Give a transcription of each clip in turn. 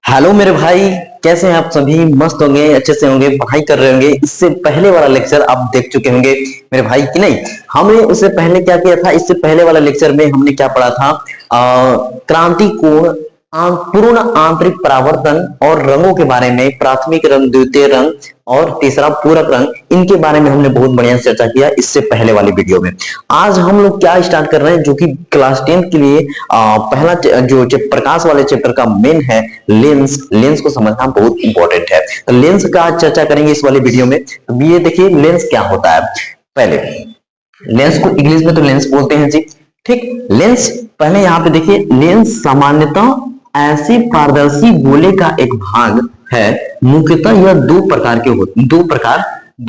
Hello मेरे भाई। कैसे हैं आप सभी? मस्त होंगे, अच्छे से होंगे, पढ़ाई कर रहे होंगे। इससे पहले वाला लेक्चर आप देख चुके होंगे मेरे भाई कि नहीं? हमने उससे पहले क्या किया था? इससे पहले वाला लेक्चर में हमने क्या पढ़ा था? क्रांति कोण, पूर्ण आंतरिक परावर्तन और रंगों के बारे में, प्राथमिक रंग, द्वितीय रंग और तीसरा पूरक रंग, इनके बारे में हमने बहुत बढ़िया चर्चा किया इससे पहले वाली वीडियो में। आज हम लोग क्या स्टार्ट कर रहे हैं, जो कि क्लास 10 के लिए पहला जो प्रकाश वाले चैप्टर का मेन है, लेंस। लेंस को समझना बहुत इंपॉर्टेंट है, तो लेंस का चर्चा करेंगे इस वाली वीडियो में। तो ये देखिए लेंस क्या होता है। पहले लेंस को इंग्लिश में तो लेंस बोलते हैं जी, ठीक। लेंस पहले यहाँ पे देखिए, लेंस सामान्यतः ऐसे पारदर्शी गोले का एक भाग है। मुख्यतः यह दो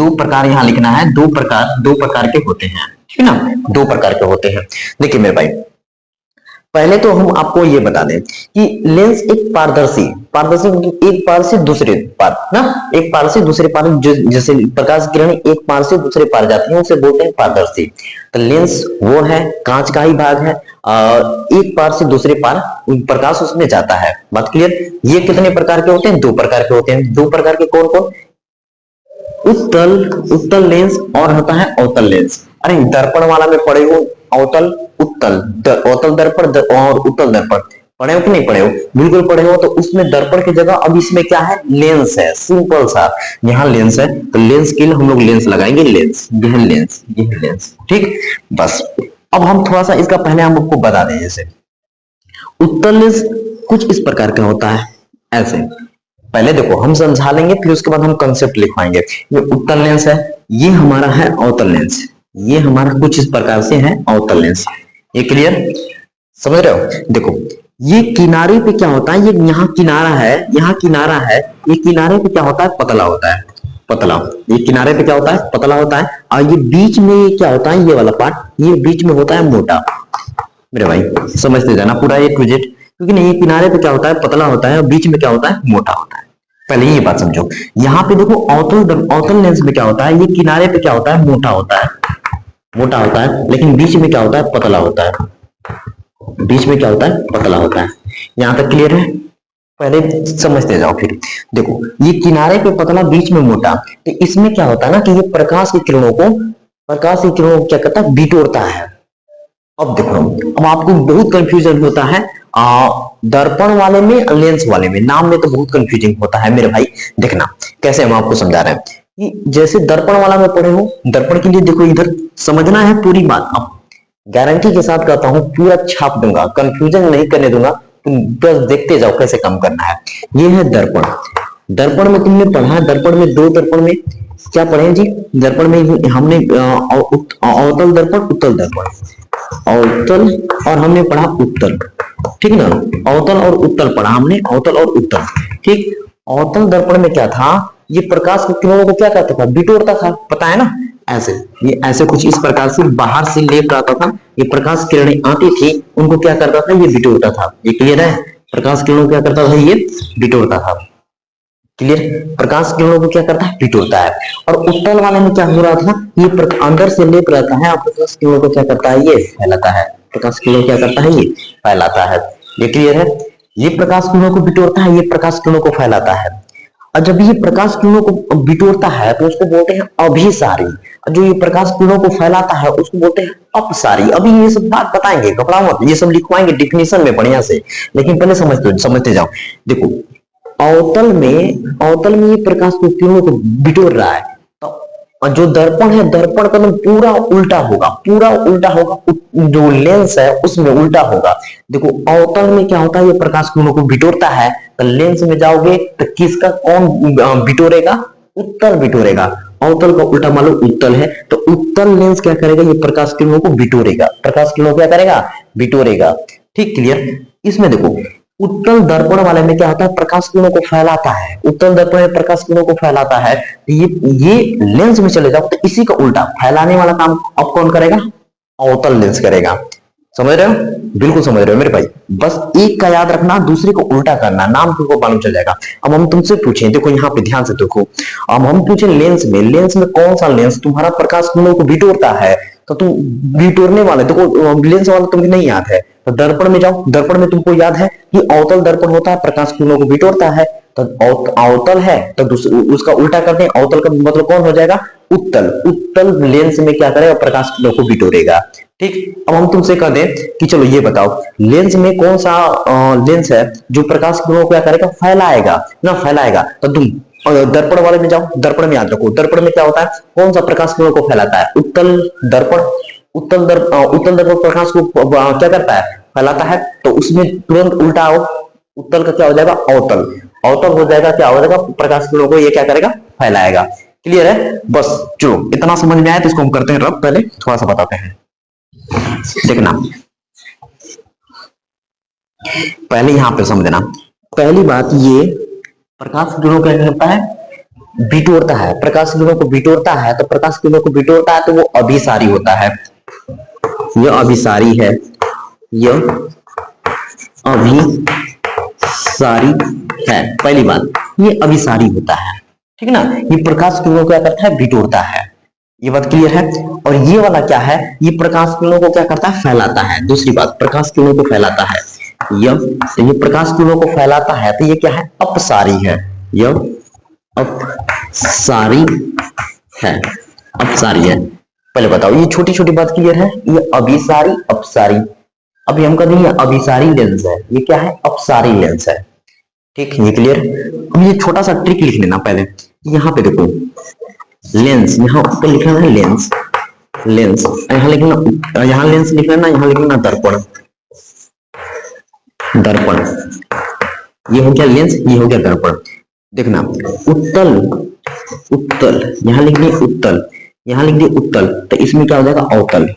प्रकार यहाँ लिखना है, दो प्रकार के होते हैं, ठीक है ना? दो प्रकार के होते हैं। देखिए मेरे भाई, पहले तो हम आपको ये बता दें कि लेंस एक पारदर्शी पारदर्शी एक पार से दूसरे पार ना, एक पार से दूसरे पार, जैसे प्रकाश किरण एक पार से दूसरे पार जाती है, उसे बोलते हैं पारदर्शी। तो लेंस वो है, कांच का ही भाग है, एक पार से दूसरे पार प्रकाश उसमें जाता है। बात क्लियर? ये कितने प्रकार के होते हैं? दो प्रकार के होते हैं। दो प्रकार के कौन कौन? उत्तल उत्तल लेंस और होता है अवतल लेंस। अरे दर्पण वाला में पढ़े हो, अवतल उत्तल, अवतल दर्पण और उत्तल दर्पण पढ़े हो कि नहीं पढ़े हो? बिल्कुल पढ़े हो। तो उसमें दर्पण की जगह अब इसमें क्या है? लेंस है, सिंपल सा। यहाँ लेंस है, तो लेंस के लिए हम लोग लेंस लगाएंगे, लेंस, यह लेंस, यह लेंस, ठीक। बस अब हम थोड़ा सा इसका पहले हम आपको बता दें। जैसे उत्तल लेंस कुछ इस प्रकार का होता है, ऐसे। पहले देखो हम समझा लेंगे, फिर उसके बाद हम कंसेप्ट लिखवाएंगे। ये उत्तल लेंस है, ये हमारा है अवतल लेंस, ये हमारा कुछ इस प्रकार से है अवतल लेंस। ये क्लियर? समझ रहे हो? देखो ये किनारे पे क्या होता है, ये यहाँ किनारा है, यहाँ किनारा है, ये किनारे पे क्या होता है? पतला होता है, पतला। ये किनारे पे क्या होता है? पतला होता है। और ये बीच में ये क्या होता है? ये वाला पार्ट, ये बीच में होता है मोटा। मेरे भाई समझते जाना पूरा ए टू जेड, क्योंकि नहीं, ये किनारे पे क्या होता है? पतला होता है, और बीच में क्या होता है? मोटा होता है। पहले ये बात समझो। यहाँ पे देखो अवतल लेंस में क्या होता है? ये किनारे पे क्या होता है? मोटा होता है, मोटा होता है, लेकिन बीच में क्या होता है? पतला होता है। बीच में क्या होता है? पतला होता है। यहां तक क्लियर है? पहले समझते जाओ। फिर देखो ये किनारे पे पतला, बीच में मोटा, तो इसमें क्या होता है ना कि ये प्रकाश की किरणों को क्या करता है? बिटोरता है। अब देखो, अब आपको बहुत कंफ्यूजन होता है दर्पण वाले में, लेंस वाले में, नाम में तो बहुत कंफ्यूजिंग होता है मेरे भाई। देखना कैसे हम आपको समझा रहे हैं कि जैसे दर्पण वाला में पढ़े हो, दर्पण के लिए देखो इधर समझना है पूरी बात। अब गारंटी के साथ कहता हूं, पूरा छाप दूंगा, कंफ्यूजन नहीं करने दूंगा, तुम बस देखते जाओ कैसे काम करना है। ये है दर्पण। दर्पण में तुमने पढ़ा, दर्पण में दो, दर्पण में क्या पढ़े जी? दर्पण में हमने अवतल दर्पण, उत्तल दर्पण, अवतल और हमने पढ़ा उत्तल, ठीक ना? अवतल और उत्तल पढ़ा हमने, अवतल और उत्तल, ठीक। अवतल दर्पण में क्या था? ये प्रकाश की किरणों को क्या करता था? बिटोरता था, पता है ना? ऐसे, ये ऐसे कुछ इस प्रकार से बाहर से लेकर आता था, ये प्रकाश किरणें आती थी, उनको क्या करता था? ये बिटोरता था। ये क्लियर है? प्रकाश किरणों क्या करता था? ये बिटोरता था। क्लियर? प्रकाश किरणों को क्या करता है? बिटोरता है। और उत्तल वाले में क्या हो रहा था? ये अंदर से लेप रहता है, और प्रकाश किरणों को क्या करता है? ये फैलाता है। प्रकाश किरणों क्या करता है? ये फैलाता है। ये क्लियर है? ये प्रकाश किरणों को बिटोरता है, ये प्रकाश किरणों को फैलाता है। और जब ये प्रकाश किरणों को बिटोरता है तो उसको बोलते हैं अभिसारी, और जो ये प्रकाश किरणों को फैलाता है उसको बोलते हैं अपसारी। अभी ये सब बात बताएंगे, घबराओ मत, ये सब लिखवाएंगे डिफिनेशन में बढ़िया से, लेकिन पहले समझते जाओ। देखो अवतल में ये प्रकाश को किरणों को बिटोर रहा है, तो और जो दर्पण है, दर्पण का पूरा उल्टा होगा, पूरा उल्टा होगा, जो लेंस है उसमें उल्टा होगा। देखो अवतल में क्या होता है? ये प्रकाश किरणों को बिटोरता है, तो लेंस में जाओगे तो किसका कौन बिटोरेगा? उत्तल बिटोरेगा। अवतल का उल्टा मान लो उत्तल है, तो उत्तल लेंस क्या करेगा? ये प्रकाश किरणों को बिटोरेगा। प्रकाश किरणों क्या करेगा? बिटोरेगा। ठीक, क्लियर? इसमें देखो उत्तल दर्पण वाले में क्या होता है? प्रकाश किरणों को फैलाता है। उत्तल दर्पण में प्रकाश किरणों को फैलाता है। ये लेंस में चले जाओ तो इसी का उल्टा, फैलाने वाला काम अब कौन करेगा? अवतल लेंस करेगा। समझ रहे हो? बिल्कुल समझ रहे हो मेरे भाई। बस एक का याद रखना, दूसरे को उल्टा करना, नाम तुमको मालूम चल जाएगा। अब हम तुमसे पूछें, देखो यहाँ पे ध्यान से देखो, अब हम पूछे लेंस में कौन सा लेंस तुम्हारा प्रकाश किरणों को बिटोरता है? तो तुम बिटोरने वाले, देखो लेंस वाला तुम्हें नहीं याद है, तो दर्पण में जाओ, दर्पण में तुमको याद है कि अवतल दर्पण होता है, प्रकाश किरणों को बिटोरता है। तो अवतल है तो उसका उल्टा कर दें, अवतल का मतलब कौन हो जाएगा, उत्तल। उत्तल लेंस में क्या करेगा, प्रकाश किरणों को बिटोरेगा। ठीक, अब हम तुमसे कह दें कि चलो ये बताओ लेंस में कौन सा लेंस है जो प्रकाश किरणों को क्या करेगा, फैलाएगा ना, फैलाएगा। तो तुम दर्पण वाले में जाओ, दर्पण में याद रखो, दर्पण में क्या होता है, कौन सा प्रकाश किरणों को फैलाता है, उत्तल दर्पण। उत्तल दर्पण प्रकाश को क्या करता है, फैलाता है। तो उसमें तुरंत उल्टा आओ, उत्तल का क्या हो जाएगा, अवतल। अवतल हो जाएगा, क्या हो जाएगा, प्रकाश किरणों को ये क्या करेगा, फैलाएगा। क्लियर है, बस चलो इतना समझ में आया तो इसको हम करते हैं रब। पहले थोड़ा सा बताते हैं, देखना पहले यहां पे समझना। पहली बात, ये प्रकाश किरणों क्या करता है, बिटोरता है, प्रकाश किरणों को बिटोरता है। तो प्रकाश किरणों को बिटोरता है तो वो अभिसारी होता है, यह अभिसारी है, यह अभिसारी है। पहली बात, ये अभिसारी होता है, ठीक ना। ये प्रकाश किरणों को क्या करता है, बिटोरता है, ये बात क्लियर है। और ये वाला क्या है, ये प्रकाश किरणों को क्या करता है, फैलाता है। दूसरी बात, प्रकाश किरणों को फैलाता है, ये प्रकाश किरणों को फैलाता है तो ये क्या है, अपसारी है, यह अपसारी है, अपसारी है। पहले बताओ, ये छोटी छोटी बात क्लियर है, ये अभिसारी अपसारी। अभी हम कहते हैं अभिसारी लेंस है, ये क्या है, अपसारी लेंस है। ठीक, ये क्लियर। अब ये छोटा सा ट्रिक लिख लेना पहले, यहाँ पे देखो लेंस, यहाँ ऊपर लिखना है लेंस, लेंस यहाँ लिखना, यहाँ लेंस लिखना ना, यहाँ लिखना दर्पण, दर्पण। ये हो गया लेंस, ये हो गया दर्पण। देखना उत्तल, उत्तल यहाँ लिख दिए उत्तल, यहाँ लिख दिए उत्तल, तो इसमें क्या हो जाएगा, अवतल,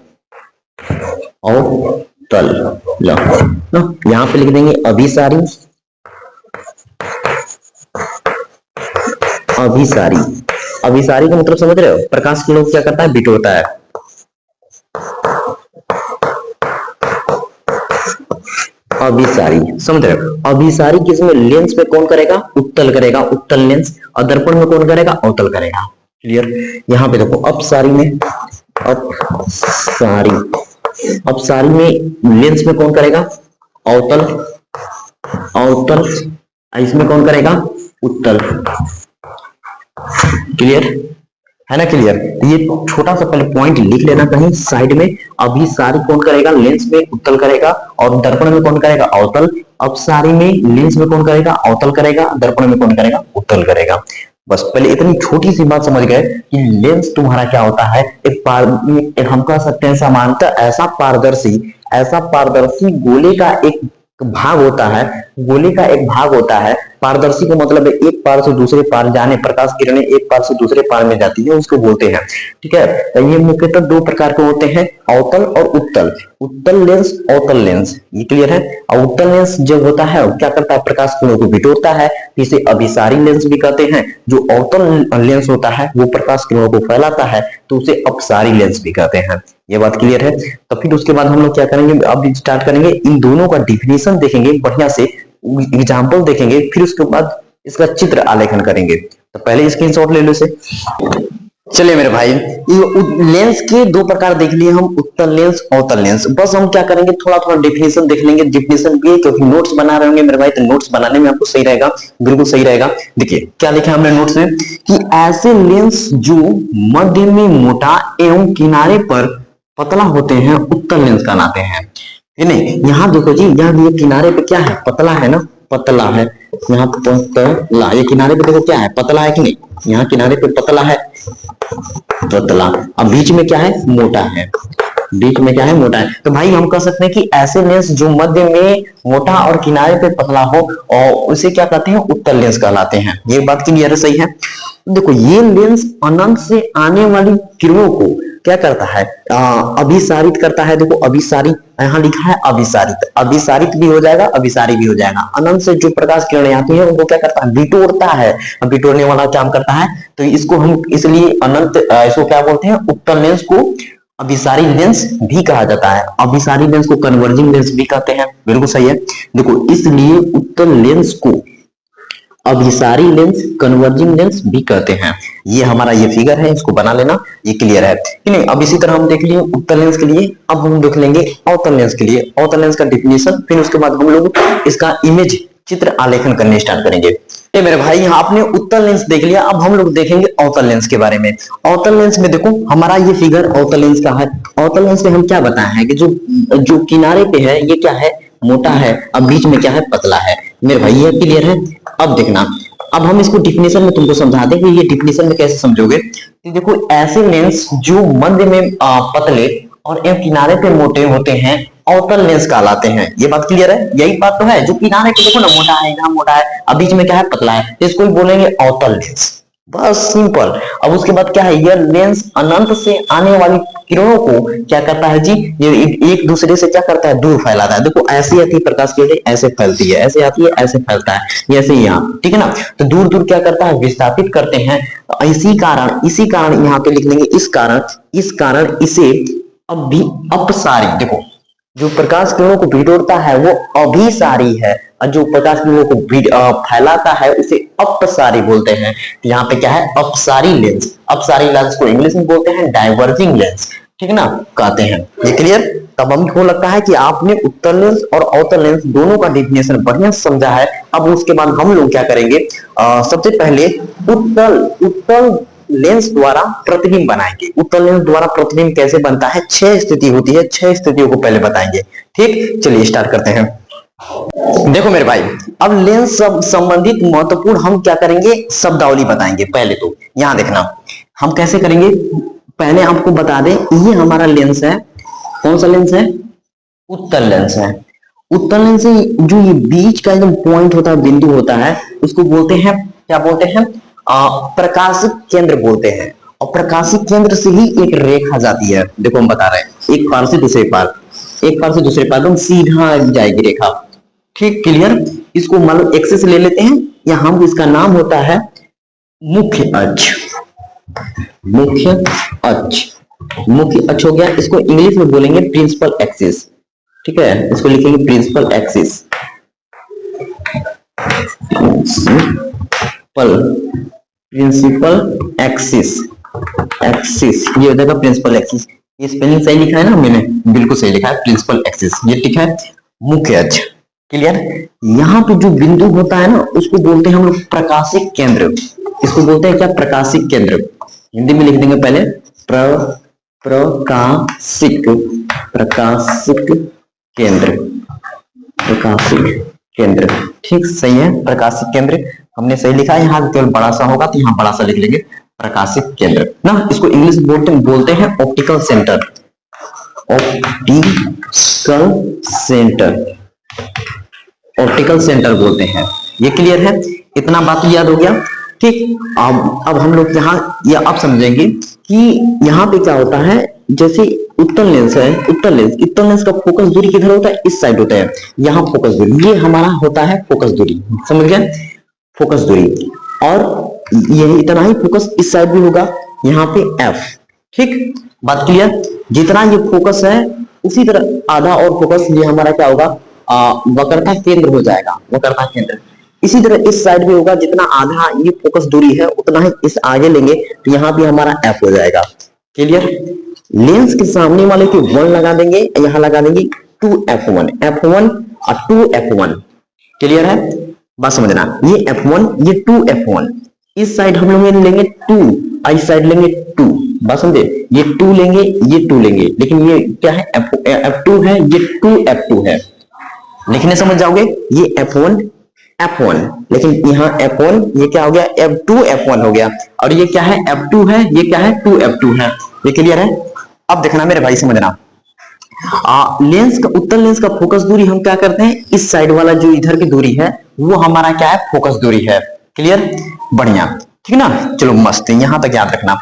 अवतल। यहाँ पे लिख देंगे अभिसारी, अभिसारी। अभिसारी का मतलब समझ रहे हो, प्रकाश किरणों को क्या करता है, बिटोरता है। अभिसारी समझ रहे हो, अभिसारी किसमें, लेंस में कौन करेगा, उत्तल करेगा, उत्तल लेंस। और दर्पण में कौन करेगा, अवतल करेगा। क्लियर। यहाँ पे देखो अपसारी में, अपसारी, अपसारी में लेंस में कौन करेगा, अवतल, अवतल। इसमें कौन करेगा, उत्तल। क्लियर है ना, क्लियर। ये छोटा सा पहले पॉइंट लिख लेना कहीं साइड में। अभिसारी कौन करेगा, लेंस में उत्तल करेगा, और दर्पण में कौन करेगा, अवतल। अपसारी में लेंस में कौन करेगा, अवतल करेगा, दर्पण में कौन करेगा, उत्तल करेगा। बस पहले इतनी छोटी सी बात समझ गए कि लेंस तुम्हारा क्या होता है, एक हम कह सकते हैं सामान्यतः ऐसा पारदर्शी गोले का एक भाग होता है, गोले का एक भाग होता है। पारदर्शी का मतलब है एक पार से दूसरे पार जाने, प्रकाश किरणें एक पार से दूसरे पार में जाती है, उसको बोलते हैं। ठीक है, तो ये मुख्यतः दो प्रकार के होते हैं, अवतल और उत्तल। उत्तल लेंस, अवतल लेंस, ये क्लियर है। और उत्तल लेंस जो होता है वो क्या करता है, प्रकाश किरणों को बिटोरता है, इसे अभिसारी लेंस भी कहते हैं। जो अवतल लेंस होता है वो प्रकाश किरणों को फैलाता है, तो उसे अपसारी लेंस भी कहते हैं। ये बात क्लियर है। तो फिर उसके बाद हम लोग क्या करेंगे, अब स्टार्ट करेंगे, इन दोनों का डिफिनेशन देखेंगे बढ़िया से, एग्जाम्पल देखेंगे, फिर उसके बाद इसका चित्र आलेखन करेंगे। तो पहले स्क्रीनशॉट ले लो इसे। चलिए मेरे भाई, लेंस के दो प्रकार देख लिए हम, उत्तल लेंस, अवतल लेंस। बस हम क्या करेंगे, थोड़ा थोड़ा डेफिनेशन देख लेंगे, डेफिनेशन भी, क्योंकि नोट्स बना रहे होंगे मेरे भाई, तो नोट्स बनाने में आपको सही रहेगा, बिल्कुल सही रहेगा। देखिए क्या लिखा है हमने नोट्स में, कि ऐसे लेंस जो मध्य में मोटा एवं किनारे पर पतला होते हैं उत्तल लेंस कहलाते हैं। नहीं, यहाँ देखो जी, यहाँ ये किनारे पे क्या है, पतला है ना, पतला है, यहाँ पतला, ये किनारे पे देखो क्या है, पतला है कि नहीं, यहाँ किनारे पे पतला है, पतला। अब बीच में क्या है, मोटा है, बीच में क्या है, मोटा है। तो भाई हम कह सकते हैं कि ऐसे लेंस जो मध्य में मोटा और किनारे पे पतला हो, और उसे क्या कहते हैं, उत्तल लेंस कहलाते हैं। ये बात क्लियर है, सही है। देखो ये लेंस अनंत से आने वाली किरणों को क्या करता है, अभिसारित करता है। देखो अभिसारित, यहाँ लिखा है अभिसारित, अभिसारित भी हो जाएगा, अभिसारी भी हो जाएगा। अनंत से जो प्रकाश किरणें आती है उनको क्या करता है, बिटोरता है। बिटोरने वाला काम करता है, तो इसको हम इसलिए अनंत, इसको क्या बोलते हैं, उत्तल लेंस को अभिसारी लेंस भी कहा जाता है। अभिसारी लेंस को कन्वर्जिंग लेंस भी कहते हैं, बिल्कुल सही है। देखो इसलिए उत्तल लेंस को अभिसारी लेंस, कन्वर्जिंग लेंस भी कहते हैं। ये हमारा ये फिगर है, इसको बना लेना, ये क्लियर है कि नहीं। अब इसी तरह हम देख लिए उत्तल लेंस के लिए, अब हम देख लेंगे अवतल लेंस के लिए। अवतल लेंस का डिफिनेशन, फिर उसके बाद हम लोग इसका इमेज चित्र आलेखन करने स्टार्ट करेंगे। ये मेरे भाई यहाँ आपने उत्तल लेंस देख लिया, अब हम लोग देखेंगे अवतल लेंस के बारे में। अवतल लेंस में देखो हमारा ये फिगर अवतल लेंस का है। अवतल लेंस में हम क्या बताए हैं कि जो जो किनारे पे है ये क्या है, मोटा है, अब बीच में क्या है, पतला है। मेरे भाई ये क्लियर है। अब देखना, अब हम इसको डिफिनेशन में तुमको समझा दें कि ये डिफिनेशन में कैसे समझोगे। तो देखो ऐसे लेंस जो मध्य में पतले और एक किनारे पे मोटे होते हैं अवतल लेंस कहलाते हैं। ये बात क्लियर है, यही बात तो है। जो किनारे पे देखो ना मोटा है, यहाँ मोटा है, अब बीच में क्या है, पतला है, तो इसको बोलेंगे अवतल लेंस। बस सिंपल। अब उसके बाद क्या है, यह लेंस अनंत से आने वाली किरणों को क्या करता है जी, ये एक दूसरे से क्या करता है, दूर फैलाता है। देखो ऐसे आती है प्रकाश की किरण, ऐसे फैलती है, ऐसे आती है, ऐसे फैलता है, ऐसे यहाँ, ठीक है ना। तो दूर दूर क्या करता है, विस्थापित करते हैं। इसी कारण यहाँ पे लिख लेंगे, इस कारण इसे अब भी अपसारी, देखो जो प्रकाश किरणों को भिड़ोता है वो अभिसारी है, और जो प्रकाश किरणों को फैलाता है उसे अपसारी बोलते हैं। तो यहाँ पे क्या है, अपसारी लेंस। अपसारी लेंस को इंग्लिश में बोलते हैं डाइवर्जिंग लेंस, ठीक है ना, कहते हैं। ये क्लियर। तब हमको लगता है कि आपने उत्तल लेंस और अवतल लेंस दोनों का डिफिनेशन बढ़िया समझा है। अब उसके बाद हम लोग क्या करेंगे, सबसे पहले उत्तल लेंस द्वारा प्रतिबिंब बनाएंगे। उत्तल लेंस द्वारा प्रतिबिंब कैसे बनता है, 6 स्थिति होती है, 6 स्थितियों को पहले बताएंगे। ठीक, चलिए स्टार्ट करते हैं। देखो मेरे भाई, अब लेंस संबंधित महत्वपूर्ण हम क्या करेंगे, शब्दावली बताएंगे। पहले तो यहां देखना हम कैसे करेंगे, पहले आपको बता दें ये हमारा लेंस है। कौन सा लेंस है, उत्तल लेंस है। उत्तल लेंस से जो ये बीच का एकदम पॉइंट होता है, बिंदु होता है, उसको बोलते हैं, क्या बोलते हैं, प्रकाशिक केंद्र बोलते हैं। और प्रकाशिक केंद्र से ही एक रेखा जाती है। देखो हम बता रहे हैं, एक पार से दूसरे पार, एक पार से दूसरे पार एकदम सीधा जाएगी रेखा। ठीक, क्लियर। इसको मान लो एक्सिस ले लेते हैं, या हम इसका नाम होता है मुख्य अक्ष। मुख्य अक्ष, मुख्य अक्ष हो गया। इसको इंग्लिश में बोलेंगे प्रिंसिपल एक्सिस, ठीक है, इसको लिखेंगे principal axis. Principal axis, axis ये हो जाएगा प्रिंसिपल एक्सिस। ये स्पेलिंग सही लिखा है ना मैंने, बिल्कुल सही लिखा है, प्रिंसिपल एक्सिस। ये ठीक है, मुख्य अक्ष। क्लियर। यहाँ पे जो बिंदु होता है ना उसको बोलते हैं हम लोग प्रकाशिक केंद्र। इसको बोलते हैं क्या, प्रकाशिक केंद्र। हिंदी में लिख देंगे पहले प्रकाशिक, प्रकाशिक केंद्र, प्रकाशिक केंद्र। ठीक, सही है, प्रकाशिक केंद्र हमने सही लिखा है। यहाँ केवल बड़ा सा होगा तो यहाँ बड़ा सा लिख लेंगे, प्रकाशिक केंद्र ना। इसको इंग्लिश बोलते हैं optical centre, optical centre, optical centre बोलते हैं। ये क्लियर है, इतना बात याद हो गया। ठीक, अब हम लोग यहाँ ये अब समझेंगे कि यहाँ पे क्या होता है। जैसे उत्तल लेंस है, उत्तल लेंस का फोकस दूरी किधर होता है, इस साइड होता है। यहाँ फोकस दूरी, ये हमारा होता है फोकस दूरी, समझ गए, फोकस दूरी। और ये इतना ही फोकस इस साइड भी होगा, यहाँ पे F। ठीक, बात क्लियर। जितना ये फोकस है उसी तरह आधा और फोकस ये हमारा क्या होगा, वक्रता केंद्र हो जाएगा, वक्रता केंद्र। इसी तरह इस साइड भी होगा, जितना आधा ये फोकस दूरी है उतना ही इस आगे लेंगे तो यहाँ भी हमारा F हो जाएगा। क्लियर। लेंस के सामने वाले के 1 लगा देंगे, यहाँ लगा देंगे 2f1, f1 और 2f1। क्लियर है, बात समझना। ये f1, ये 2f1। इस साइड हम लोग लेंगे 2, इस साइड लेंगे 2। बात समझे, ये 2 लेंगे, ये 2 लेंगे, लेकिन ये क्या है, f2 है, ये 2f2 है। लिखने समझ जाओगे, ये f1 f1, लेकिन यहाँ f1 ये क्या हो गया, f2 f1 हो गया। और ये क्या है, f2 है, ये क्या है, 2f2 है। ये क्लियर है। अब देखना मेरे भाई, समझना। लेंस का, उत्तल लेंस का फोकस दूरी हम क्या करते हैं, इस साइड वाला जो इधर की दूरी है वो हमारा क्या है, फोकस दूरी है। क्लियर, बढ़िया, ठीक ना। चलो मस्त, यहां तक याद रखना।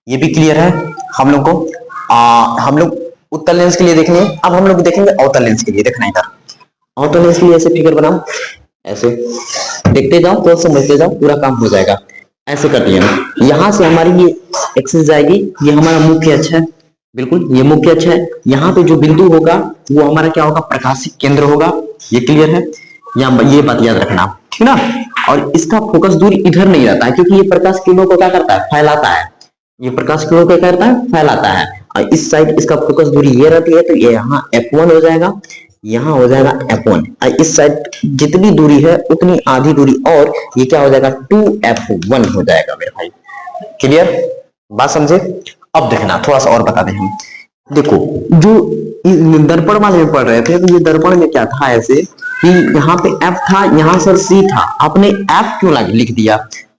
ये भी क्लियर है हम लोग को। हम लोग उत्तल लेंस के लिए देखेंगे, अब हम लोग देखेंगे अवतल लेंस के लिए। देखना इधर, अवतल लेंस के लिए ऐसे फिगर बनाओ, ऐसे देखते जाओ तो समझते जाओ, पूरा काम हो जाएगा। ऐसे कर दिए ना, यहां से हमारी ये एक्सिस जाएगी, ये हमारा मुख्य अक्ष है, बिल्कुल ये मुख्य अक्ष है। यहाँ पे जो बिंदु होगा वो हमारा क्या होगा, प्रकाशिक केंद्र होगा। ये क्लियर है, यहाँ ये बात याद रखना, ठीक ना। और इसका फोकस दूरी इधर नहीं रहता है, क्योंकि ये प्रकाश किरणों को क्या करता है, फैलाता है। ये प्रकाश किरणों को क्या करता है, फैलाता है। और इस साइड इसका फोकस दूरी ये रहती है, तो ये यहाँ F1 हो जाएगा, यहाँ हो जाएगा F1। और इस साइड जितनी दूरी है उतनी आधी दूरी, और ये क्या हो जाएगा, 2F1 हो जाएगा मेरे भाई। क्लियर, बात समझे। अब देखना थोड़ा सा और बता दें हम। देखो जो दर्पण वाले में पढ़ रहे थे, तो ये दर्पण में क्या था ऐसे कि यहाँ पे F था, यहाँ सर C था, आपने F क्यों लिख दिया।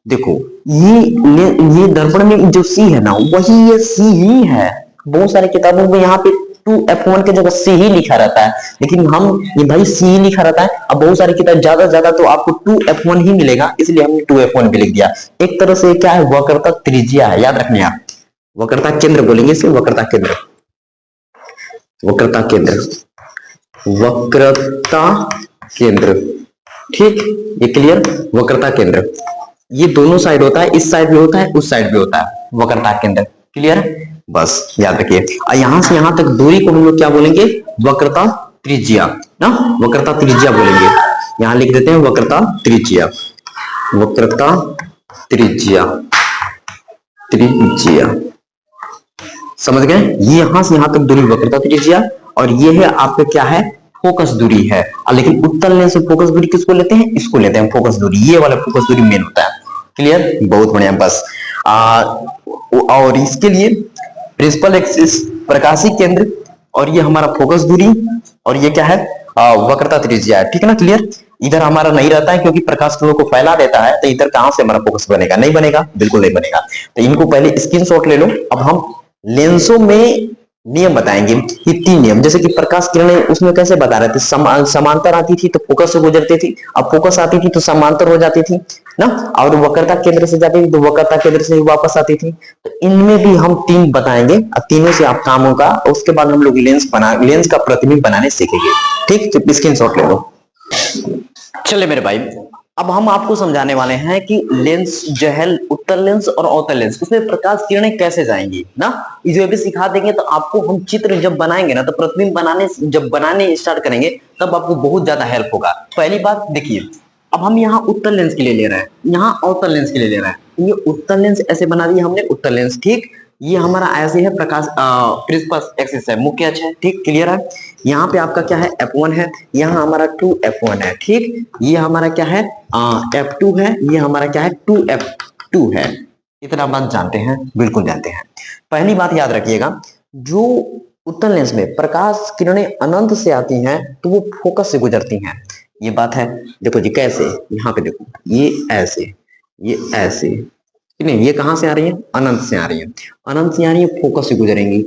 देखो ये दर्पण में जो C है ना, वही ये C ही है। बहुत सारी किताबों में यहाँ पे 2F1 के जगह C ही लिखा रहता है, लेकिन हम ये भाई C ही लिखा रहता है। अब बहुत सारी किताब ज्यादा ज्यादा तो आपको 2F1 ही मिलेगा, इसलिए हमने 2F1 भी लिख दिया। एक तरह से क्या है, वक्रता त्रिज्या है, याद रखने आप, वक्रता केंद्र बोलेंगे इसे, वक्रता केंद्र, वक्रता केंद्र, वक्रता केंद्र। ठीक, ये क्लियर, वक्रता केंद्र। ये दोनों साइड होता है, इस साइड भी होता है, उस साइड भी होता है, वक्रता केंद्र। क्लियर, बस याद रखिए। और यहां से यहां तक दूरी को हम लोग क्या बोलेंगे, वक्रता त्रिज्या ना, वक्रता त्रिज्या बोलेंगे। यहां लिख देते हैं वक्रता त्रिज्या, वक्रता त्रिज्या, त्रिज्या, समझ गए। ये यहां से यहां तक दूरी वक्रता त्रिज्या, और ये है आपका क्या है, फोकस दूरी है। लेकिन उत्तल लेंस से फोकस दूरी किसको लेते हैं, इसको लेते हैं फोकस दूरी, ये वाला फोकस दूरी मेन होता है। क्लियर, बहुत बढ़िया। बस और इसके लिए प्रिंसिपल एक्सिस प्रकाशीय केंद्र, और ये हमारा फोकस दूरी, और ये क्या है, वक्रता त्रिज्या है। ठीक है ना, क्लियर। इधर हमारा नहीं रहता है, क्योंकि प्रकाश किरणों को फैला देता है, तो इधर कहां से हमारा फोकस बनेगा, नहीं बनेगा, बिल्कुल नहीं बनेगा। तो इनको पहले स्क्रीनशॉट ले लो। अब हम लेंसों में नियम बताएंगे, ये 3 नियम। जैसे कि प्रकाश किरणें उसमें कैसे बता रहे थे, समांतर आती थी तो फोकस से गुजरती थी, अब फोकस आती थी तो समांतर हो जाती थी ना, और वक्रता केंद्र से जाती थी तो वक्रता केंद्र से ही वापस आती थी। तो इनमें भी हम 3 बताएंगे, और तीनों से आप काम होगा। उसके बाद हम लोग लेंस का प्रतिबिंब बनाने सीखेंगे। ठीक, तो स्क्रीनशॉट ले लो। चले मेरे भाई, अब हम आपको समझाने वाले हैं कि लेंस जो है, उत्तल लेंस और अवतल लेंस, उसमें प्रकाश किरणें कैसे जाएंगी ना, ये भी सिखा देंगे। तो आपको हम चित्र जब बनाएंगे ना, तो प्रतिबिंब जब बनाने स्टार्ट करेंगे, तब आपको बहुत ज्यादा हेल्प होगा। पहली बात देखिए, अब हम यहाँ उत्तल लेंस के लिए ले रहे हैं, यहाँ अवतल लेंस के लिए ले रहे हैं। ये उत्तल लेंस ऐसे बना दिया हमने, उत्तल लेंस। ठीक, ये हमारा ऐसे है, प्रकाश प्रिंसिपल एक्सिस है, मुख्य अक्ष है। ठीक, क्लियर है। यहाँ पे आपका क्या है, F1 है, यहाँ हमारा 2F1 है। ठीक, ये हमारा क्या है, F2 है, ये हमारा क्या है, 2F2 है। इतना बात जानते हैं, बिल्कुल जानते हैं। पहली बात याद रखिएगा, जो उत्तल लेंस में प्रकाश किरणें अनंत से आती हैं, तो वो फोकस से गुजरती हैं। ये बात है। देखो जी कैसे, यहाँ पे देखो, ये ऐसे, ये ऐसे, नहीं, ये कहां से आ रही है, अनंत से आ रही है, अनंत से आ रही है, फोकस से गुजरेंगी,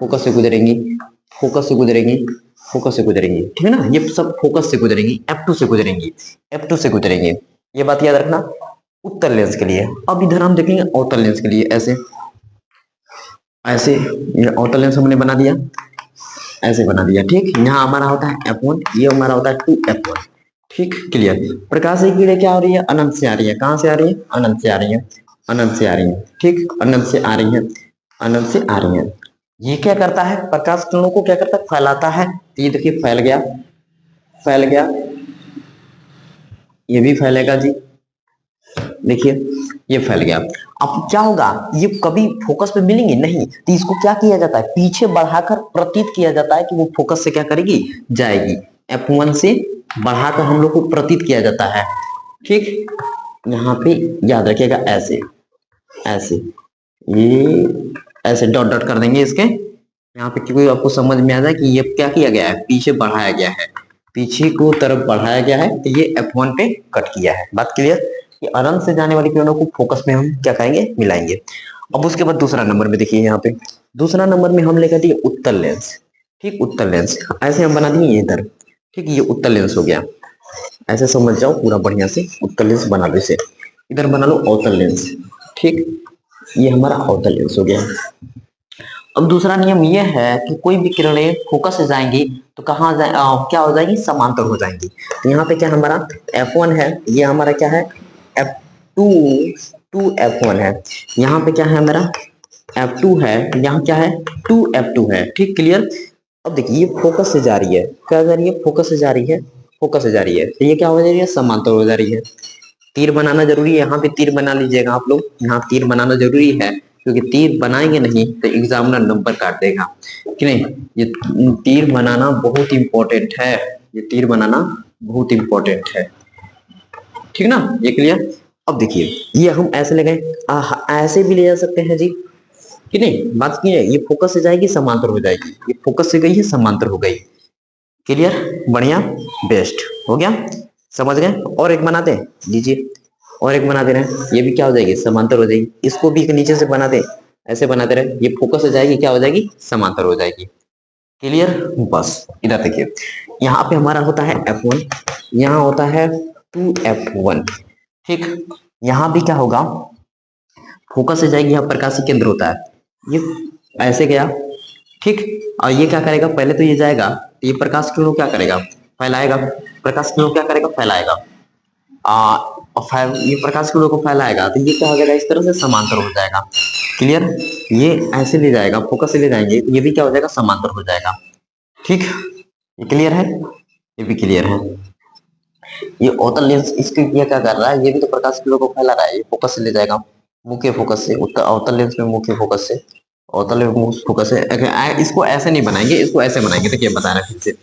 फोकस से गुजरेंगी, फोकस से गुजरेंगी, फोकस से गुजरेंगी। ठीक है ना, ये सब फोकस से गुजरेंगी, F2 से गुजरेंगी, F2 से गुजरेंगी। ये बात याद रखना उत्तल लेंस के लिए। अब इधर हम देखेंगे अवतल लेंस के लिए। ऐसे ऐसे, ये अवतल लेंस हमने बना दिया, ऐसे बना दिया। ठीक, यहाँ हमारा होता है F1, ये हमारा होता है 2F1। ठीक, क्लियर। प्रकाश की किरणें क्या हो रही है, अनंत से आ रही है। कहां से आ रही है, अनंत से आ रही है, अनंत से आ रही है। ठीक, अनंत से आ रही है, अनंत से आ रही है। ये क्या करता है, प्रकाश किरणों को क्या करता है, फैलाता है। तो ये देखिए फैल गया, फैल गया, ये भी फैलेगा जी, देखिए ये फैल गया। अब क्या होगा, ये कभी फोकस पे मिलेंगे नहीं, तो इसको क्या किया जाता है, पीछे बढ़ाकर प्रतीत किया जाता है कि वो फोकस से क्या करेगी, जाएगी। F1 से बढ़ाकर हम लोग को प्रतीत किया जाता है। ठीक, यहाँ पे याद रखिएगा, ऐसे ऐसे, ये ऐसे डॉट डॉट कर देंगे इसके यहाँ पे, क्योंकि आपको समझ में आ जाए कि ये क्या किया गया है, पीछे बढ़ाया गया है, पीछे को तरफ बढ़ाया गया है। तो ये F1 पे कट किया है। बात क्लियर, कि अनंत से जाने वाली किरणों को फोकस में हम क्या कहेंगे, मिलाएंगे। अब उसके बाद दूसरा नंबर में देखिए, यहाँ पे दूसरा नंबर में हम लेकर दिए उत्तल लेंस। ठीक, उत्तल लेंस ऐसे हम बना दिए इधर। ठीक, ये उत्तल लेंस हो गया, ऐसे समझ जाओ पूरा बढ़िया से। उत्तल लेंस बना लो इसे, इधर बना लो अवतल लेंस। ठीक, ये हमारा अवतल लेंस हो गया। अब दूसरा नियम ये है कि कोई भी किरणें फोकस से जाएंगी तो कहाँ जाए, क्या हो जाएगी, समांतर हो जाएंगी। तो यहाँ पे क्या हमारा F1 है, ये हमारा क्या है, F2, 2F1 है। यहाँ पे क्या है हमारा F2 है, यहाँ क्या है, 2F2 है। ठीक, क्लियर। अब देखिए ये फोकस से जा रही है, क्या जा रही है, फोकस से जा रही है, फोकस से जा रही है। तो ये क्या हो जा रही है, समांतर हो जा रही है। तीर बनाना जरूरी है, यहाँ पे तीर बना लीजिएगा आप लोग, यहाँ तीर बनाना जरूरी है, क्योंकि तीर बनाएंगे नहीं तो एग्जामिनर नंबर काट देगा कि नहीं। ये तीर बनाना बहुत इंपॉर्टेंट है, ये तीर बनाना बहुत इंपॉर्टेंट है, ठीक ना, ये क्लियर। अब देखिए ये हम ऐसे ले गए, ऐसे भी ले जा सकते हैं जी कि नहीं, बात की है, ये फोकस से जाएगी समांतर हो जाएगी, ये फोकस से गई है समांतर हो गई, क्लियर, बढ़िया, बेस्ट हो गया, समझ गए। और एक बनाते हैं, लीजिए और एक बना दे रहे हैं, ये भी क्या हो जाएगी, समांतर हो जाएगी, इसको भी नीचे से बना दे, ऐसे बनाते रहे, ये फोकस से जाएगी, क्या हो जाएगी, समांतर हो जाएगी, क्लियर। बस इधर देखिए, यहाँ पे हमारा होता है F1, यहाँ होता है 2F1, ठीक। यहाँ भी क्या होगा, फोकस से जाएगी, यहाँ प्रकाशी केंद्र होता है, ये ऐसे गया, ठीक। और ये क्या करेगा, पहले तो ये जाएगा, ये प्रकाश किरणों क्या करेगा, फैलाएगा, प्रकाश किरणों क्या करेगा, फैलाएगा, और ये प्रकाश किरणों को फैलाएगा, तो ये क्या हो जाएगा, इस तरह से समांतर हो जाएगा, क्लियर। ये ऐसे ले जाएगा, फोकस से ले जाएंगे, ये भी क्या हो जाएगा, समांतर हो जाएगा, ठीक। ये क्लियर है, ये भी क्लियर है। ये अवतल लेंस इसके ये क्या कर रहा है, ये भी तो प्रकाश किरणों को फैला रहा है, ये फोकस से ले जाएगा, मुख्य फोकस से, उसका अवतल लेंस में मुख्य फोकस से, अवतल लेंस फोकस से, इसको ऐसे नहीं बनाएंगे, इसको ऐसे बनाएंगे, देखिए बता रहे हैं फिर से।